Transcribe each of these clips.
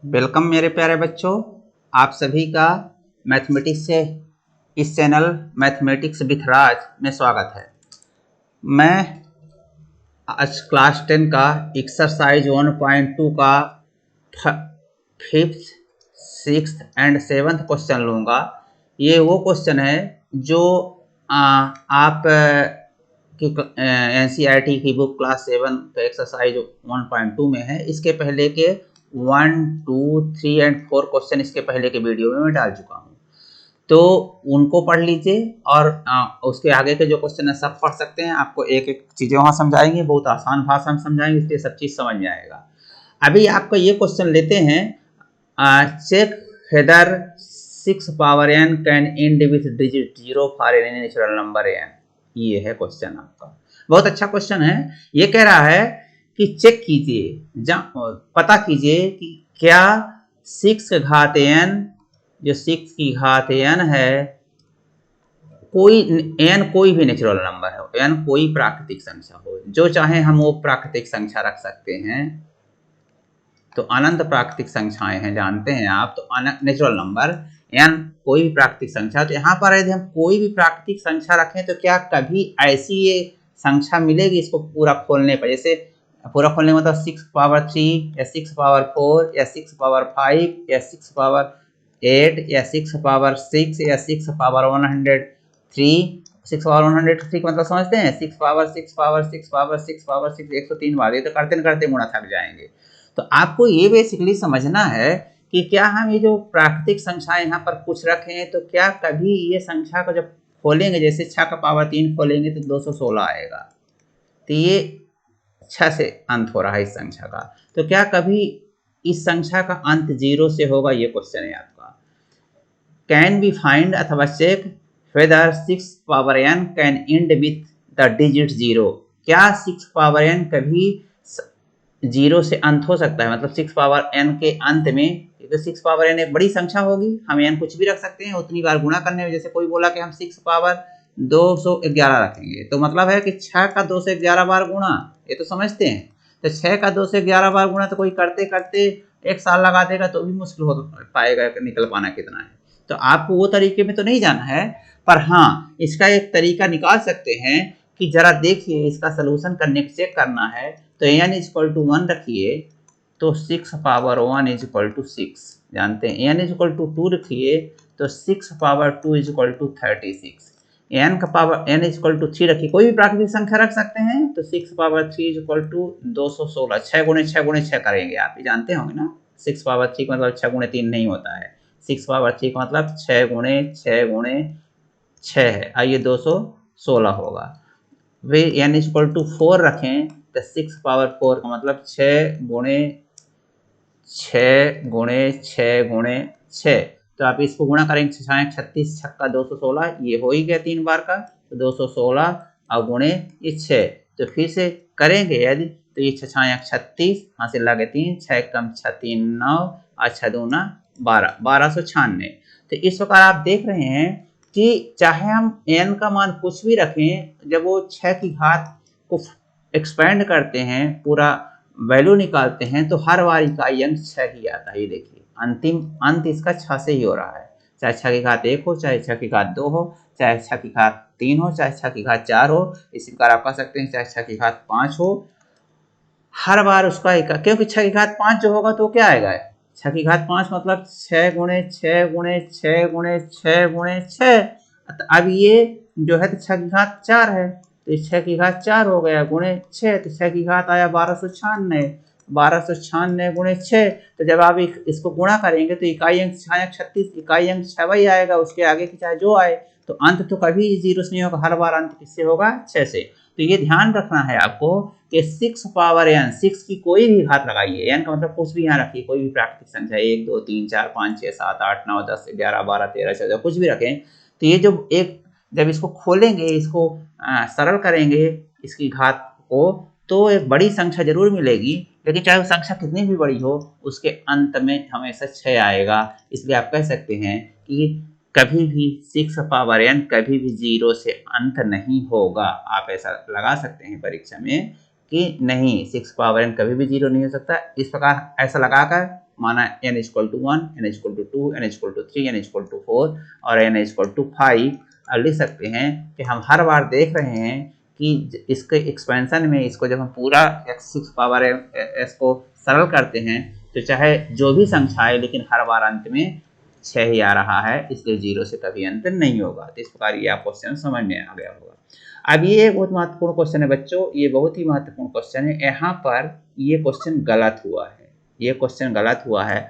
Welcome मेरे प्यारे बच्चों, आप सभी का मैथमेटिक्स से इस चैनल मैथमेटिक्स विथ राज में स्वागत है। मैं आज क्लास 10 का एक्सरसाइज 1.2 का fifth, sixth and seventh question लूँगा। ये वो क्वेश्चन है जो आप की NCERT की बुक क्लास 7 का एक्सरसाइज 1.2 में है। इसके पहले के 1, 2, 3 एंड 4 क्वेश्चन इसके पहले के वीडियो में मैं डाल चुका हूँ, तो उनको पढ़ लीजिए और उसके आगे के जो क्वेश्चन है सब पढ़ सकते हैं। आपको एक एक चीज़ें वहाँ समझाएंगे, बहुत आसान भाषा में समझाएंगे, इसलिए सब चीज़ समझ में आएगा। अभी आपको ये क्वेश्चन लेते हैं, check whether 6 power n can end with digit 0 for any natural number n। ये है क्वेश्चन आपका, बहुत अच्छा क्वेश्चन है। ये कह रहा है कि चेक कीजिए, पता कीजिए कि क्या 6 की घात n, जो 6 की घात n है, कोई n कोई भी नेचुरल नंबर हो, n कोई प्राकृतिक संख्या हो, जो चाहे हम वो प्राकृतिक संख्या रख सकते हैं। तो अनंत प्राकृतिक संख्याएं हैं, जानते हैं आप। तो नेचुरल नंबर n कोई भी प्राकृतिक संख्या, तो यहाँ पर यदि हम कोई भी प्राकृतिक संख्या रखें तो क्या कभी ऐसी ये संख्या मिलेगी इसको पूरा खोलने पर? जैसे पूरा खोलने में मतलब 6 पावर 3 या 6 पावर 4 या 6 पावर 5 या 6 पावर 8 या 6 पावर 6 या 6 पावर 103। 6 पावर 103 का मतलब समझते हैं? 6 पावर 6 पावर 6 पावर 6 पावर 6 103 बार। ये तो करते करते मुड़ा थक जाएंगे। तो आपको ये बेसिकली समझना है कि क्या हम ये जो प्राकृतिक संख्याएं यहाँ पर कुछ रखें तो क्या कभी ये संख्या को जब खोलेंगे, जैसे 6 का पावर 3 खोलेंगे तो 216 आएगा। तो ये 6 से अंत हो रहा है इस संख्या का, तो क्या कभी इस संख्या का अंत 0 से होगा? ये क्वेश्चन है आपका। कैन बी फाइंड अथवा check whether 6 power n can end with the digit 0। क्या 6 पावर n कभी 0 से अंत हो सकता है? मतलब 6 पावर n के अंत में, तो 6 पावर n एक बड़ी संख्या होगी, हम n कुछ भी रख सकते हैं उतनी बार गुणा करने में। जैसे कोई बोला कि हम 6 पावर 211 रखेंगे, तो मतलब है कि 6 का 2 से 11 बार गुणा, ये तो समझते हैं। तो 6 का 2 से 11 बार गुणा तो कोई करते करते 1 साल लगा देगा तो भी मुश्किल हो पाएगा निकल पाना कितना है। तो आपको वो तरीके में तो नहीं जाना है, पर हाँ इसका एक तरीका निकाल सकते हैं कि जरा देखिए, इसका सोल्यूशन करने चेक करना है। तो n इक्वल टू 1 रखिए तो 6 पावर 1 इज इक्वल टू 6, जानते हैं। n इक्वल टू 2 रखिए तो 6 power 2 is equal to 36। n का पावर n इक्वल टू 3 रखिए, कोई भी प्राकृतिक संख्या रख सकते हैं। तो 6 पावर 3 इज इक्वल टू 216। 6 गुणे 6 गुणे 6 करेंगे, आप ये जानते होंगे ना। 6 पावर 3 का मतलब 6 गुणे 3 नहीं होता है, 6 पावर 3 का मतलब 6 गुणे 6 गुणे 6 है, आइए 216 होगा। वे n इक्वल टू 4 रखें तो 6 पावर 4 का मतलब 6 गुणे 6 गुणे 6 गुणे 6। तो आप इसको गुणा करेंगे, 36 छक्का 216, ये हो ही गया 3 बार का, तो 216 और गुणे ये 6। तो फिर से करेंगे यदि, तो ये 6 36, हासिल लगे 3, 6 कम 6 3 9 और 6 दूना 12, 1296। तो इस प्रकार आप देख रहे हैं कि चाहे हम n का मान कुछ भी रखें, जब वो 6 की घात को एक्सपेंड करते हैं, पूरा वैल्यू निकालते हैं, तो हर बार इकाई अंक 6 ही आता है। ये देखिए अंतिम अंत इसका 6 से ही हो रहा है, चाहे 6 की घात 1 हो, चाहे 6 की घात 2 हो, चाहे 6 की घात 3 हो, चाहे 6 की घात 4 हो। इसी प्रकार आप कह सकते हैं चाहे 6 की घात 5 हो, हर बार उसका क्योंकि 6 की घात 5 जो होगा तो क्या आएगा? 6 की घात 5 मतलब 6 गुणे 6 गुणे 6 गुणे 6 गुणे 6। अब ये जो है तो 6 की घात 4 है, तो 6 की घात 4 हो गया गुणे 6, तो 6 की घात आया 1296। 1296 गुणे 6, तो जब आप इसको गुणा करेंगे तो इकाई अंक 36, इकाई अंक 6 ही आएगा, उसके आगे की चाहे जो आए। तो अंत तो कभी 0 से नहीं होगा, हर बार अंत किससे होगा? 6 से। तो ये ध्यान रखना है आपको कि 6 पावर n, 6 की कोई भी घात लगाइए, n का मतलब कुछ भी यहाँ रखिए, कोई भी प्राकृतिक संख्या 1 2 3 4 5 6 7 8 9 10 11 12 13 14 कुछ भी रखें। तो ये जो जब इसको खोलेंगे, इसको सरल करेंगे इसकी घात को, तो एक बड़ी संख्या जरूर मिलेगी, लेकिन चाहे वो संख्या कितनी भी बड़ी हो, उसके अंत में हमेशा 6 आएगा। इसलिए आप कह सकते हैं कि कभी भी 6 पावर n कभी भी 0 से अंत नहीं होगा। आप ऐसा लगा सकते हैं परीक्षा में कि नहीं, 6 पावर n कभी भी 0 नहीं हो सकता। इस प्रकार ऐसा लगाकर माना n equal to 1, n equal to 2, n equal to 3, n equal to 4 और n इक्वल टू 5। अब लिख सकते हैं कि हम हर बार देख रहे हैं कि इसके एक्सपेंशन में इसको जब हम पूरा x6 पावर s को सरल करते हैं तो चाहे जो भी संख्या है लेकिन हर बार अंत में 6 ही आ रहा है, इसलिए 0 से कभी अंत नहीं होगा। तो इस प्रकार ये आप क्वेश्चन समझ में आ गया होगा। अब ये एक बहुत महत्वपूर्ण क्वेश्चन है बच्चों, ये बहुत ही महत्वपूर्ण क्वेश्चन है। यहाँ पर ये क्वेश्चन गलत हुआ है, ये क्वेश्चन गलत हुआ है।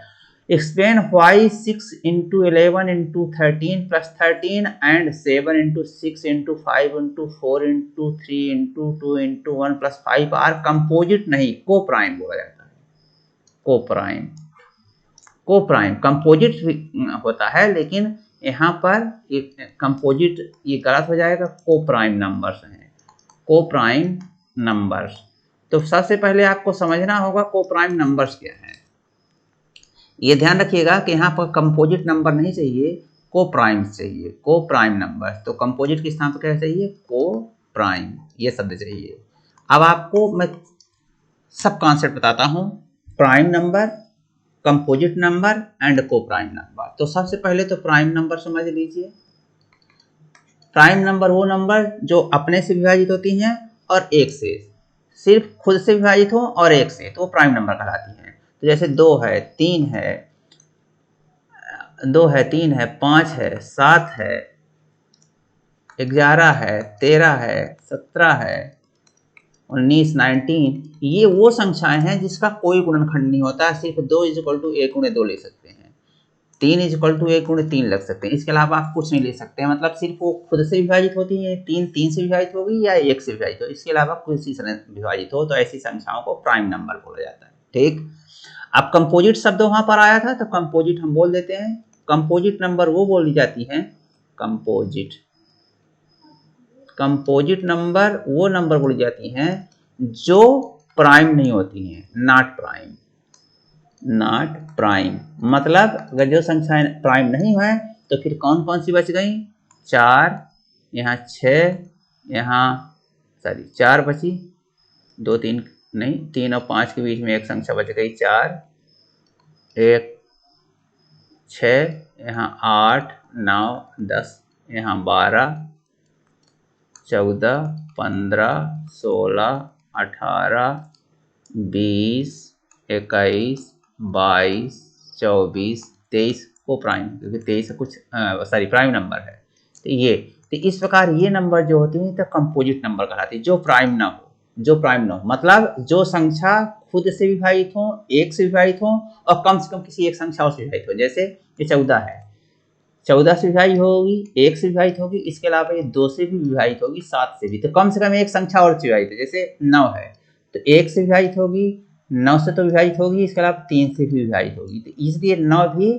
Explain why 6 into 11 into 13 plus 13 and 7 into 6 into 5 into 4 into 3 into 2 into 1 plus 5 are composite नहीं को प्राइम बोला जाता है। को प्राइम, को प्राइम कंपोजिट होता है, लेकिन यहाँ पर कंपोजिट ये गलत हो जाएगा, को प्राइम नंबर्स हैं, को प्राइम नंबर्स। तो सबसे पहले आपको समझना होगा को प्राइम नंबर्स क्या है। ये ध्यान रखिएगा कि यहाँ पर कंपोजिट नंबर नहीं चाहिए, को प्राइम चाहिए, को प्राइम नंबर। तो कंपोजिट के स्थान पर क्या चाहिए, को प्राइम, ये शब्द चाहिए। अब आपको मैं सब कॉन्सेप्ट बताता हूँ, prime number, composite number and को प्राइम नंबर। तो सबसे पहले तो प्राइम नंबर समझ लीजिए। प्राइम नंबर वो नंबर जो अपने से विभाजित होती हैं और एक से, सिर्फ खुद से विभाजित हो और एक से, तो वो प्राइम नंबर कहलाती हैं। तो जैसे 2 है, 3 है, 2 है, 3 है, 5 है, 7 है, 11 है, 13 है, 17 है, 19, 19, ये वो संख्याएं हैं जिसका कोई गुणनखंड नहीं होता। सिर्फ 2 इक्वल टू 1 गुणे 2 ले सकते हैं, 3 इक्वल टू 1 गुणे 3 लग सकते हैं, इसके अलावा आप कुछ नहीं ले सकते हैं। मतलब सिर्फ वो खुद से विभाजित होती है, 3 से विभाजित होगी या 1 से विभाजित हो, इसके अलावा किसी से विभाजित हो, तो ऐसी संख्याओं को प्राइम नंबर बोला जाता है। ठीक, अब कंपोजिट शब्द वहां पर आया था तो कंपोजिट हम बोल देते हैं। कंपोजिट नंबर वो बोली जाती है, कंपोजिट, कंपोजिट नंबर वो नंबर बोली जाती हैं जो प्राइम नहीं होती हैं, नॉट प्राइम, नॉट प्राइम। मतलब अगर जो संख्याएं प्राइम नहीं है तो फिर कौन कौन सी बच गई, 4, यहाँ 6, यहाँ सॉरी 4 बची, 2 3 नहीं, 3 और 5 के बीच में एक संख्या बच गई 4, 1 6, यहाँ 8 9 10, यहाँ 12 14 15 16 18 20 21 22 24 23 को प्राइम, क्योंकि 23 कुछ सॉरी प्राइम नंबर है। तो ये, तो इस प्रकार ये नंबर जो होती है तो कंपोजिट नंबर कहलाती है, जो प्राइम ना हो, जो प्राइम ना हो, मतलब जो संख्या खुद से विभाजित हो, एक से विभाजित हो और कम से कम किसी एक संख्या से विभाजित हो। जैसे ये 14 है, 14 से विभाजित होगी, 1 से विभाजित होगी, इसके अलावा ये 2 से भी विभाजित होगी, 7 से भी, तो कम से कम एक संख्या और से विभाजित है। जैसे 9 है तो 1 से विभाजित होगी, 9 से तो विभाजित होगी, इसके अलावा 3 से भी विभाजित होगी, तो इसलिए 9 भी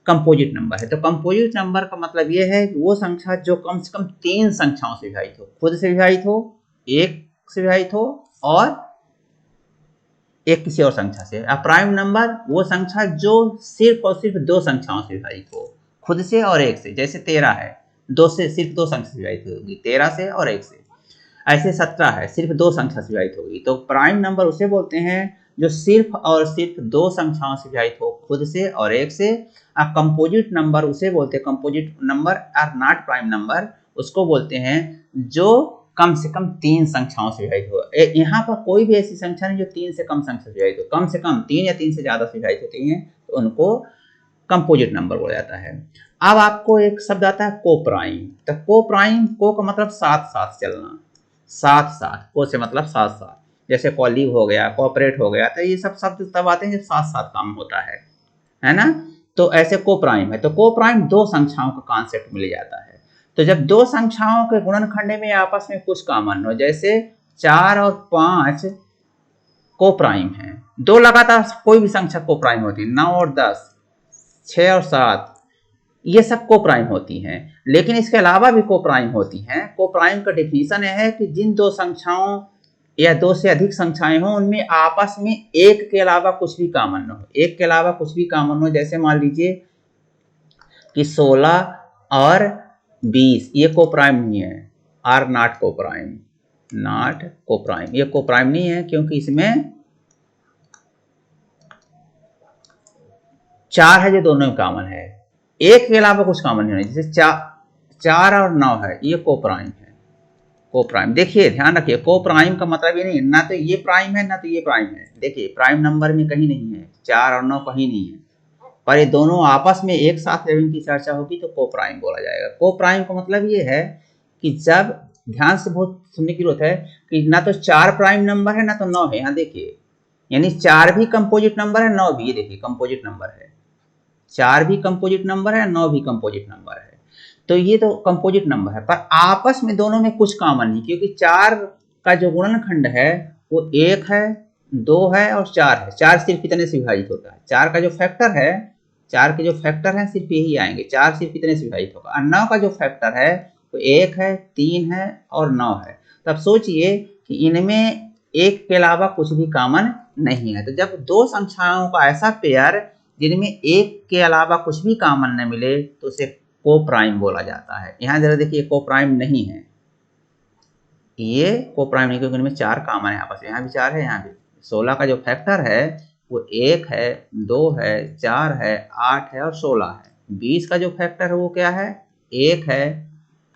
कंपोजिट नंबर है। तो कंपोजिट नंबर का मतलब ये है कि वो संख्या जो कम से कम 3 संख्याओं से विभाजित हो, खुद से विभाजित हो, एक से विभाजित हो और एक किसी और संख्या से। अब प्राइम नंबर वो संख्या जो सिर्फ और सिर्फ 2 संख्याओं से विभाजित हो, खुद से और एक से। जैसे 13 है, 2 से, सिर्फ 2 संख्या से विभाजित होगी, 13 से और 1 से। ऐसे 17 है, सिर्फ 2 संख्या से विभाजित होगी। तो प्राइम नंबर उसे बोलते हैं जो सिर्फ और सिर्फ 2 संख्याओं से विभाजित हो, खुद से और एक से। अब कंपोजिट नंबर उसे बोलते हैं, composite number are not prime number, उसको बोलते हैं जो कम से कम 3 संख्याओं से विभाजित हो। यहाँ पर कोई भी ऐसी संख्या नहीं जो 3 से कम संख्या से विभाजित हो, कम से कम 3 या 3 से ज्यादा से विभाजित होती हैं, तो उनको कंपोजिट नंबर बोला जाता है। अब आपको एक शब्द आता है को प्राइम। तो को प्राइम, को का मतलब साथ साथ चलना, साथ साथ, को से मतलब साथ साथ। जैसे कॉलीग हो गया, कोऑपरेट हो गया, तो ये सब शब्द तब आते हैं जब साथ साथ काम होता है ना। तो ऐसे को प्राइम है। तो को प्राइम 2 संख्याओं का कॉन्सेप्ट मिल जाता है। तो जब 2 संख्याओं के गुणनखंड में आपस में कुछ कॉमन हो, जैसे 4 और 5 को प्राइम है, 2 लगातार कोई भी संख्या को प्राइम होती है, 9 और 10, 6 और 7, ये सब को प्राइम होती हैं। लेकिन इसके अलावा भी को प्राइम होती हैं। को प्राइम का डेफिनेशन है कि जिन 2 संख्याओं या 2 से अधिक संख्याएं हों, उनमें आपस में एक के अलावा कुछ भी कॉमन न हो, एक के अलावा कुछ भी कॉमन हो। जैसे मान लीजिए कि 16 और 20, ये को प्राइम नहीं है, आर नॉट को प्राइम, नॉट को प्राइम, ये को प्राइम नहीं है, क्योंकि इसमें 4 है जो दोनों में कॉमन है, एक के अलावा कुछ कॉमन नहीं है, जैसे 4 और 9 है, ये को प्राइम है। को प्राइम देखिए, ध्यान रखिए, को प्राइम का मतलब ये नहीं ना तो ये प्राइम है ना तो ये प्राइम है। देखिए प्राइम नंबर में कहीं नहीं है, 4 और 9 कहीं नहीं है, पर ये दोनों आपस में एक साथ जब इनकी चर्चा होगी तो को प्राइम बोला जाएगा। को प्राइम का मतलब ये है कि जब, ध्यान से बहुत सुनने की जरूरत है, कि ना तो 4 प्राइम नंबर है ना तो 9 है। यहाँ देखिए, यानी 4 भी कंपोजिट नंबर है, 9 भी, ये देखिए कंपोजिट नंबर है, 4 भी कंपोजिट नंबर है, 9 भी कंपोजिट नंबर है। तो ये तो कंपोजिट नंबर है, पर आपस में दोनों में कुछ कॉमन नहीं, क्योंकि 4 का जो गुणनखंड है वो 1 है, 2 है और 4 है। 4 सिर्फ इतने से विभाजित होता है, 4 का जो फैक्टर है, 4 के जो फैक्टर हैं सिर्फ यही आएंगे, 4 सिर्फ इतने से विभाजित होगा। और 9 का जो फैक्टर है वो 1 है, 3 है और 9 है। तब सोचिए कि इनमें एक के अलावा कुछ भी कॉमन नहीं है। तो जब दो संख्याओं का ऐसा पेयर जिनमें एक के अलावा कुछ भी कॉमन न मिले तो उसे को प्राइम बोला जाता है। यहाँ जरा देखिए, को प्राइम नहीं है, ये को प्राइम नहीं, क्योंकि इनमें 4 कॉमन है आपस में, यहाँ भी 4 है, यहाँ भी। 16 का जो फैक्टर है वो 1 है, 2 है, 4 है, 8 है और 16 है। 20 का जो फैक्टर है वो क्या है, 1 है,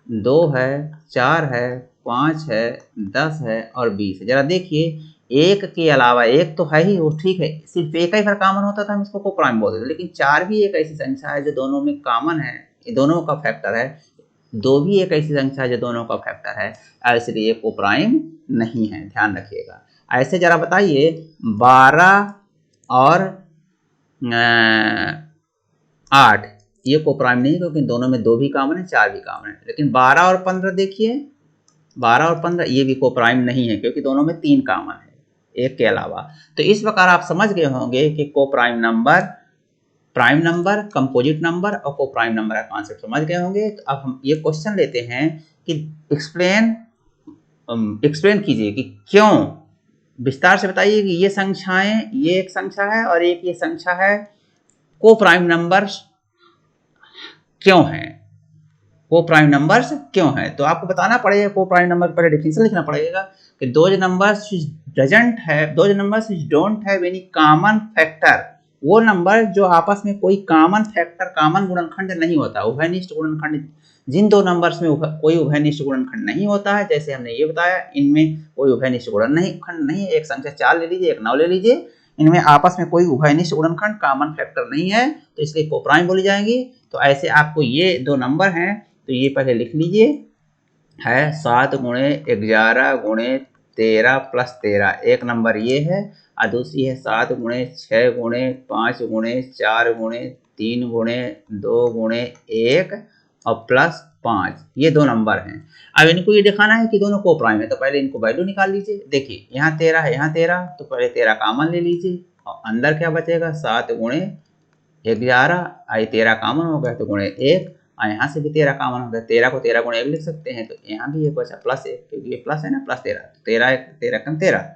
2 है, 4 है, 5 है, 10 है और 20 है। जरा देखिए, एक के अलावा, एक तो है ही वो ठीक है, सिर्फ एक ही कॉमन होता था हम इसको को प्राइम बोलते थे, लेकिन 4 भी एक ऐसी संख्या है जो दोनों में कॉमन है, दोनों का फैक्टर है। 2 भी एक ऐसी संख्या है जो दोनों का फैक्टर है, इसलिए को प्राइम नहीं है, ध्यान रखिएगा। ऐसे जरा बताइए 12 और 8, ये को प्राइम नहीं, क्योंकि दोनों में 2 भी कॉमन है, 4 भी कॉमन है। लेकिन 12 और 15 देखिए, 12 और 15 ये भी को प्राइम नहीं है, क्योंकि दोनों में 3 कॉमन है एक के अलावा। तो इस प्रकार आप समझ गए होंगे कि को prime number, prime number, composite number और को प्राइम नंबर का कॉन्सेप्ट समझ गए होंगे। तो अब हम ये क्वेश्चन लेते हैं कि एक्सप्लेन कीजिए कि क्यों, विस्तार से बताइए कि ये संख्याएं, ये एक संख्या है और एक ये संख्या है, को प्राइम नंबर्स क्यों हैं, को प्राइम नंबर्स क्यों हैं। तो आपको बताना पड़ेगा, को प्राइम नंबर पहले डिफिनेशन लिखना पड़ेगा कि दोज नंबर्स डजंट है, those numbers don't have any common factor, वो नंबर जो आपस में कोई कॉमन फैक्टर, कॉमन गुणनखंड नहीं होता, उभयनिष्ठ गुणनखंड, जिन दो नंबर्स में कोई उभयनिष्ठ गुणनखंड नहीं होता है, जैसे हमने ये बताया इनमें कोई उभयनिष्ठ गुणनखंड नहीं है। एक संख्या 4 ले लीजिए, एक 9 ले लीजिए, इनमें आपस में कोई उभयनिष्ठ गुणनखंड, कॉमन फैक्टर नहीं है, तो इसलिए को प्राइम बोली जाएंगी। तो ऐसे आपको ये दो नंबर हैं, तो ये पहले लिख लीजिए, है 7 गुणे 11 गुणे 13 प्लस 13, एक नंबर ये है, और दूसरी है 7 गुणे 6 गुणे 5 गुणे 4 गुणे 3 गुणे 2 गुणे 1 और प्लस 5, ये दो नंबर हैं। अब इनको ये दिखाना है कि दोनों को प्राइम है, तो पहले इनको वैल्यू निकाल लीजिए। देखिए यहाँ 13 है, यहाँ 13, तो पहले 13 कॉमन ले लीजिए और अंदर क्या बचेगा, 7 गुणे 11, आई 13 कॉमन हो गया तो गुणे 1, और यहाँ से भी 13 कॉमन हो गया, 13 को 13 गुणे 1 लिख सकते हैं, तो यहाँ भी 1 बचा प्लस 1, क्योंकि ये प्लस है ना, प्लस 13, 13 13 कम 13।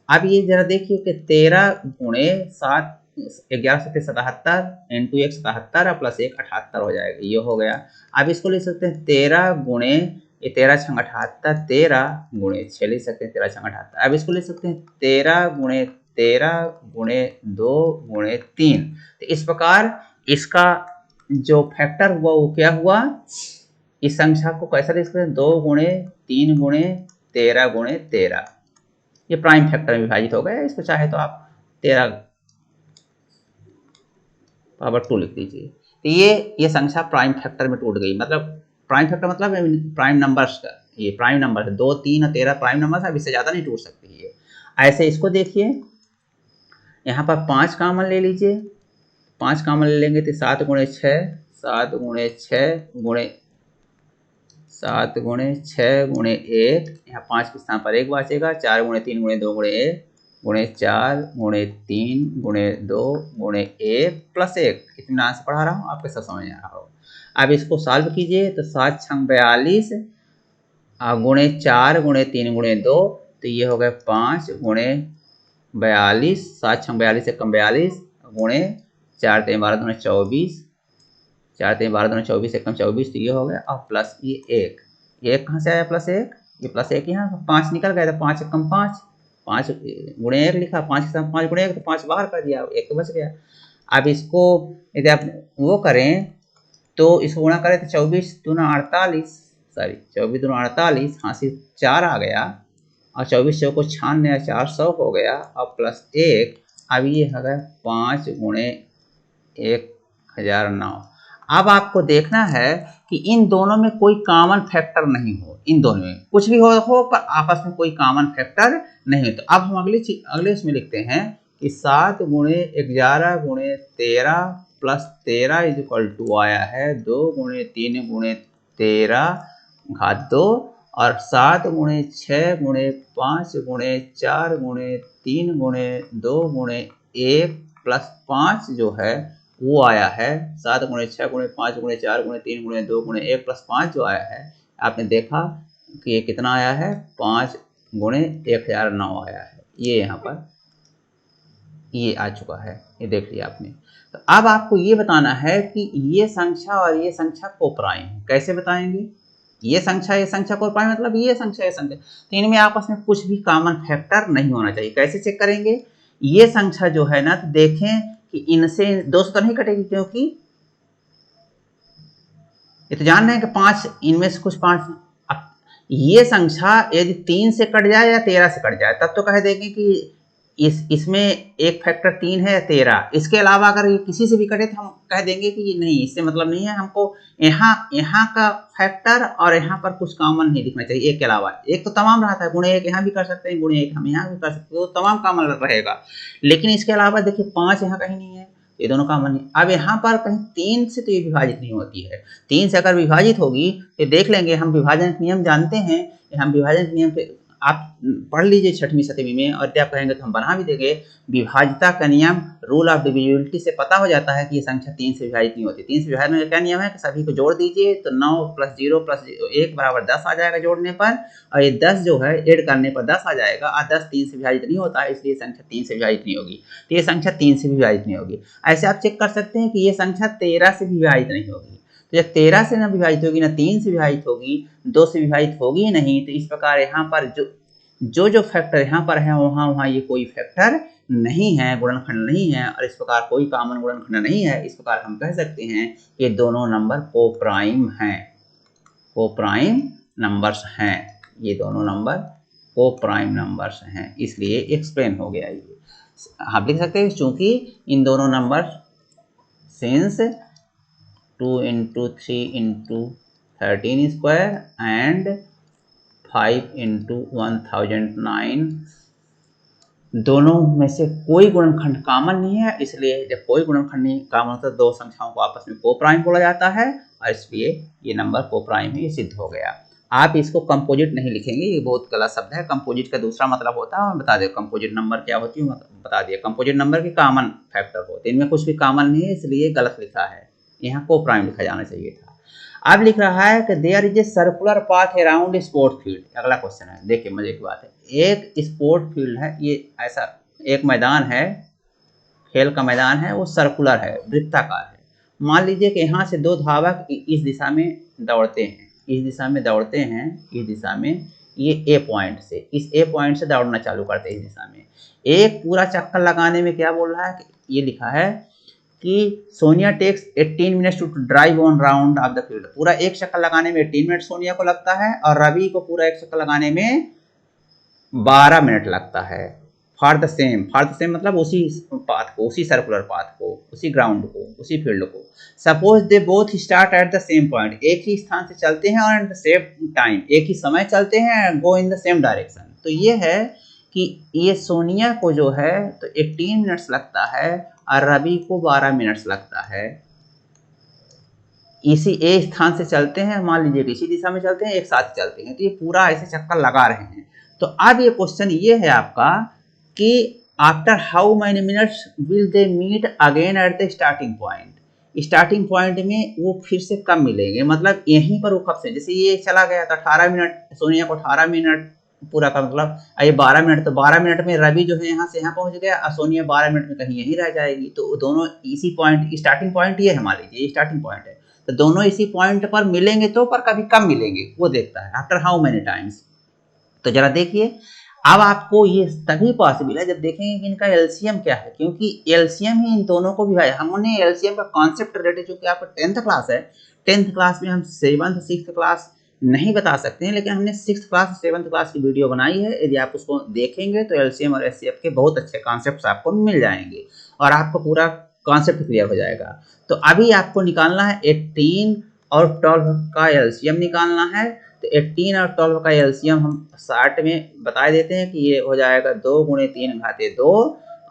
अब ये जरा देखिए कि 13 गुणे 7, 11 7 77 इंटू 1 77 और प्लस 1 78 हो जाएगा, ये हो गया। अब इसको लिख सकते हैं 13 गुणे, ये 13 छंग 78, 13 गुणे 6 लिख सकते हैं, 13 छंग 78। अब इसको लिख सकते हैं 13 गुणे 13 गुणे 2 गुणे 3। तो इस प्रकार इसका जो फैक्टर हुआ वो क्या हुआ, इस संख्या को कैसा लिख सकते हैं, 2 गुणे 3 गुणे 13 गुणे 13, ये प्राइम फैक्टर में विभाजित हो गया। इसको चाहे तो आप 13 पावर 2 लिख दीजिए। तो ये संख्या प्राइम फैक्टर में टूट गई। मतलब प्राइम फैक्टर मतलब प्राइम नंबर्स का, ये प्राइम नंबर है, 2 3 और 13 प्राइम नंबर है, इससे ज़्यादा नहीं टूट सकती है। ऐसे इसको देखिए, यहाँ पर 5 कॉमन ले लीजिए, 5 कॉमन ले लेंगे तो 7 गुणे 6, 7 गुणे 6 गुणे 7 गुणे 6 गुणे 1, यहाँ 5 के स्थान पर 1 बचेगा, 4 गुणे 3 गुणे 2 गुणे 1 गुणे 4 गुणे 3 गुणे 2 गुणे 1 प्लस 1, इतना से पढ़ा रहा हूँ, आपके सब समझ आ रहा हो। अब इसको सॉल्व कीजिए तो 7 छंग 42 गुणे 4 गुणे 3 गुणे 2, तो ये हो गया 5 गुणे 42, 7 छंग 42 से कम 42 गुणे 4 3 12 दूनी 24, 4 3 12 दूनी 24 से कम 24, तो ये हो गया। और प्लस ये 1, ये कहाँ से आया प्लस 1, ये प्लस 1 यहाँ 5 निकल गया, तो 5 से कम 5 गुणे 1 लिखा, 5 के साथ 5 गुणे 1 तो 5 बाहर कर दिया, 1 तो बच गया। अब इसको यदि आप वो करें तो इसको गुणा करें तो 24 दूना 48, सॉरी 24 दूना 48, हाँ सिर्फ 4 आ गया, और 24 चौको 96, 400 हो गया, और प्लस 1, अब ये है 5 गुणे 1009। अब आपको देखना है कि इन दोनों में कोई कॉमन फैक्टर नहीं हो, इन दोनों में कुछ भी हो पर आपस में कोई कॉमन फैक्टर नहीं हो। तो अब हम अगले इसमें लिखते हैं कि 7 गुणे 11 गुणे 13 प्लस 13 इज इक्वल टू आया है 2 गुणे 3 गुणे 13 घात 2, और 7 गुणे 6 गुणे 5 गुणे 4 गुणे 3 गुणे 2 गुणे 1 प्लस 5 जो है वो आया है 7 गुणे 6 गुणे 5 गुणे 4 गुणे 3 गुणे 2 गुणे 1 प्लस 5 जो आया है, आपने देखा कि ये कितना आया है 5 गुणे 1009 आया है। ये यहाँ पर ये आ चुका है, ये देख लिया आपने। तो अब आपको ये बताना है कि ये संख्या और ये संख्या कोप्राइम है। कैसे बताएंगे? ये संख्या कोप्राइम मतलब ये संख्या तो इनमें आपस में कुछ भी कॉमन फैक्टर नहीं होना चाहिए। कैसे चेक करेंगे? ये संख्या जो है ना, तो देखें कि इनसे 200 तो नहीं कटेगी, क्योंकि ये तो जान रहे हैं कि 5 इनमें से कुछ 5। ये संख्या यदि 3 से कट जाए या 13 से कट जाए तब तो कह देंगे कि इसमें एक फैक्टर 3 है या 13। इसके अलावा अगर ये किसी से भी कटे तो हम कह देंगे कि ये नहीं, इससे मतलब नहीं है, हमको यहाँ का फैक्टर और यहाँ पर कुछ कॉमन नहीं दिखना चाहिए एक के अलावा। एक तो तमाम रहता है, गुणे 1 यहाँ भी कर सकते हैं, गुणे 1 हम यहाँ भी कर सकते हैं, तो तमाम कॉमन रहेगा। लेकिन इसके अलावा देखिए 5 यहाँ कहीं नहीं है, ये दोनों कॉमन नहीं। अब यहाँ पर कहीं 3 से तो ये विभाजित नहीं होती है। 3 से अगर विभाजित होगी तो देख लेंगे, हम विभाजन नियम जानते हैं, हम विभाजन नियम पे आप पढ़ लीजिए 6वीं 7वीं में, और यदि आप कहेंगे तो हम बना भी देंगे। विभाजिता का नियम, रूल ऑफ डिविजिबिलिटी से पता हो जाता है कि ये संख्या 3 से विभाजित नहीं होती। 3 से विभाजन में क्या नियम है कि सभी को जोड़ दीजिए तो 9 + 0 + 1 बराबर 10 आ जाएगा जोड़ने पर, और ये 10 जो है ऐड करने पर 10 आ जाएगा, और 10 3 से विभाजित नहीं होता है, इसलिए संख्या 3 से विभाजित नहीं होगी। तो ये संख्या 3 से विभाजित नहीं होगी। ऐसे आप चेक कर सकते हैं कि ये संख्या 13 से विभाजित नहीं होगी। तो जब 13 से ना विभाजित होगी, ना 3 से विभाजित होगी, 2 से विभाजित होगी ही नहीं, तो इस प्रकार यहाँ पर जो फैक्टर यहाँ पर है वहाँ ये कोई फैक्टर नहीं है, गुणनखंड नहीं है, और इस प्रकार कोई कॉमन गुणनखंड नहीं है। इस प्रकार हम कह सकते हैं कि दोनों नंबर कोप्राइम हैं, कोप्राइम नंबर्स हैं, ये दोनों नंबर कोप्राइम नंबर्स हैं, इसलिए एक्सप्लेन हो गया। ये आप लिख सकते हैं चूंकि इन दोनों नंबर सिंस 2 × 3 × 13 स्क्वायर एंड 5 × 1009 दोनों में से कोई गुणनखंड कॉमन नहीं है, इसलिए जब कोई गुणनखंड नहीं कॉमन होता तो दो संख्याओं को आपस में कोप्राइम बोला जाता है, और इसलिए ये नंबर कोप्राइम है, ये सिद्ध हो गया। आप इसको कंपोजिट नहीं लिखेंगे, ये बहुत गलत शब्द है। कंपोजिट का दूसरा मतलब होता है, मैं बता दें कंपोजिट नंबर क्या होती है, बता दिया। कंपोजिट नंबर के कॉमन फैक्टर होते हैं, इनमें कुछ भी कॉमन नहीं है, इसलिए गलत लिखा है, यहाँ कोप्राइम लिखा जाना चाहिए था। अब लिख रहा है कि there is a circular path around sport field. अगला क्वेश्चन है, देखिए मजे की बात है। एक स्पोर्ट फील्ड है, ये ऐसा एक मैदान है, खेल का मैदान है, वो सर्कुलर है, वृत्ताकार है। मान लीजिए कि यहाँ से 2 धावक इस दिशा में दौड़ते हैं, इस दिशा में दौड़ते हैं, इस दिशा में, ये ए पॉइंट से, इस ए पॉइंट से दौड़ना चालू करते हैं इस दिशा में। एक पूरा चक्कर लगाने में क्या बोल रहा है, ये लिखा है कि Sonia takes 18 minutes to drive on round of the field. पूरा एक चक्कर लगाने में 18 मिनट सोनिया को लगता है, और रवि को पूरा एक चक्कर लगाने में 12 मिनट लगता है। फॉर द सेम मतलब उसी पाथ को, उसी सर्कुलर पाथ को, उसी ग्राउंड को, उसी फील्ड को। Suppose they both start at the same point, एक ही स्थान से चलते हैं और एट द सेम टाइम, एक ही समय चलते हैं, गो इन द सेम डायरेक्शन। तो ये है कि ये सोनिया को जो है तो 18 मिनट्स लगता है, और रवि को 12 मिनट्स लगता है। इसी ए स्थान से चलते हैं, मान लीजिए कि इसी दिशा में चलते हैं, एक साथ चलते हैं, तो ये पूरा ऐसे चक्कर लगा रहे हैं। तो अब ये क्वेश्चन ये है आपका कि after how many minutes will they meet again at the starting point. Starting point में वो फिर से कब मिलेंगे, मतलब यहीं पर वो कब से, जैसे ये चला गया तो 18 मिनट, सोनिया को 18 मिनट पूरा का मतलब ये 12 मिनट, तो 12 मिनट में रवि जो है यहाँ से यहाँ पहुँच गया, और सोनिया 12 मिनट में कहीं यहीं रह जाएगी। तो दोनों इसी पॉइंट, स्टार्टिंग पॉइंट ये है, मान लीजिए ये स्टार्टिंग पॉइंट है, तो दोनों इसी पॉइंट पर मिलेंगे, तो पर कभी कब मिलेंगे वो देखता है, आफ्टर हाउ मेनी टाइम्स। तो जरा देखिए, अब आपको ये तभी पॉसिबल है जब देखेंगे कि इनका एलसीएम क्या है, क्योंकि एलसीएम ही इन दोनों को भी है। हमने एलसीएम का कॉन्सेप्ट रिलेटेड, चूंकि आपका 10th क्लास है, 10th क्लास में हम 7th 6th क्लास नहीं बता सकते हैं, लेकिन हमने 6th क्लास 7th क्लास की वीडियो बनाई है। यदि आप उसको देखेंगे तो एलसीएम और एचसीएफ के बहुत अच्छे कॉन्सेप्ट आपको मिल जाएंगे और आपको पूरा कॉन्सेप्ट क्लियर हो जाएगा। तो अभी आपको निकालना है 18 और 12 का एलसीएम निकालना है। तो 18 और 12 का एलसीएम हम शॉर्ट में बता देते हैं कि ये हो जाएगा 2 × 3 घाते 2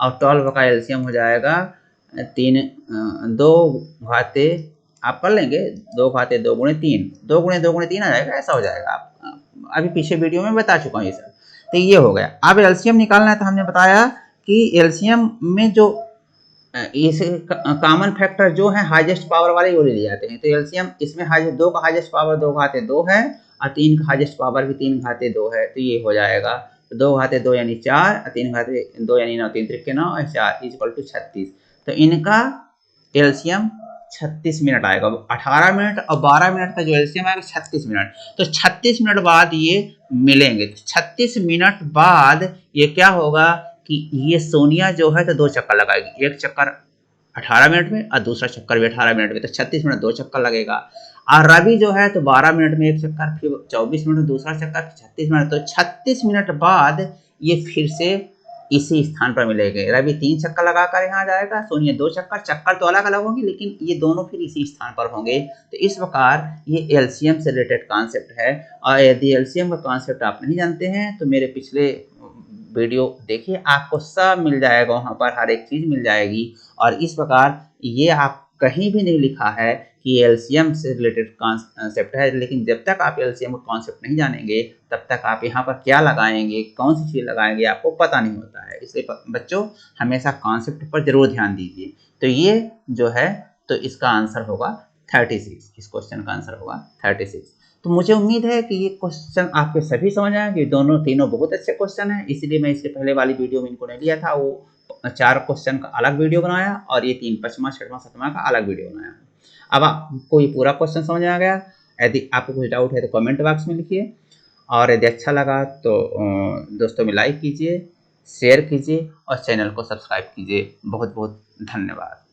और 12 का एलसीएम हो जाएगा 2 घाते, आप कर लेंगे 2 घाते 2 × 3, 2 × 2 × 3 आ जाएगा, ऐसा हो जाएगा। आप अभी पीछे वीडियो में बता चुका हूँ ये सब। तो ये हो गया। अब एलसीएम निकालना है, तो हमने बताया कि एलसीएम में जो इस कॉमन फैक्टर जो है हाईएस्ट पावर वाले वो ले लिए जाते हैं। तो एलसीएम इसमें 2 का हाईएस्ट पावर 2 घाते 2 है और 3 का हाईएस्ट पावर भी 3 घाते 2 है। तो ये हो जाएगा 2 घाते 2 यानी 4 और 3 घाते 2 यानी 9, 3 त्रिक 9 और 4 = 36। तो इनका एलसीएम 36 मिनट आएगा। 18 मिनट और 12 मिनट का जो एलसीएम आएगा 36 मिनट। तो 36 मिनट बाद ये मिलेंगे। 36 मिनट बाद ये क्या होगा कि ये सोनिया जो है तो 2 चक्कर लगाएगी, एक चक्कर 18 मिनट में और दूसरा चक्कर भी 18 मिनट में। तो 36 मिनट 2 चक्कर लगेगा। और रवि जो है तो 12 मिनट में एक चक्कर, फिर 24 मिनट में दूसरा चक्कर, 36 मिनट। तो 36 मिनट बाद ये फिर से इसी स्थान पर मिलेंगे। रवि 3 चक्कर लगाकर यहाँ जाएगा, सोनिया 2 चक्कर, चक्कर तो अलग अलग होंगे लेकिन ये दोनों फिर इसी स्थान पर होंगे। तो इस प्रकार ये एलसीएम से रिलेटेड कॉन्सेप्ट है। और यदि एलसीएम का कॉन्सेप्ट आप नहीं जानते हैं तो मेरे पिछले वीडियो देखिए, आपको सब मिल जाएगा, वहाँ पर हर एक चीज़ मिल जाएगी। और इस प्रकार ये आप कहीं भी नहीं लिखा है कि एलसीएम से रिलेटेड कॉन्सेप्ट है, लेकिन जब तक आप एलसीएम का कॉन्सेप्ट नहीं जानेंगे तब तक आप यहाँ पर क्या लगाएंगे, कौन सी चीज़ लगाएंगे, आपको पता नहीं होता है। इसलिए बच्चों हमेशा कॉन्सेप्ट पर जरूर ध्यान दीजिए। तो ये जो है तो इसका आंसर होगा 36। इस क्वेश्चन का आंसर होगा 36। तो मुझे उम्मीद है कि ये क्वेश्चन आपके सभी समझ आएंगे। दोनों तीनों बहुत अच्छे क्वेश्चन हैं, इसलिए मैं इसके पहले वाली वीडियो में इनको नहीं लिया था। वो 4 क्वेश्चन का अलग वीडियो बनाया और ये 3 5वां 6वां 7वां का अलग वीडियो बनाया। अब आपको ये पूरा क्वेश्चन समझ आ गया। यदि आपको कुछ डाउट है तो कमेंट बॉक्स में लिखिए, और यदि अच्छा लगा तो दोस्तों में लाइक कीजिए, शेयर कीजिए और चैनल को सब्सक्राइब कीजिए। बहुत बहुत धन्यवाद।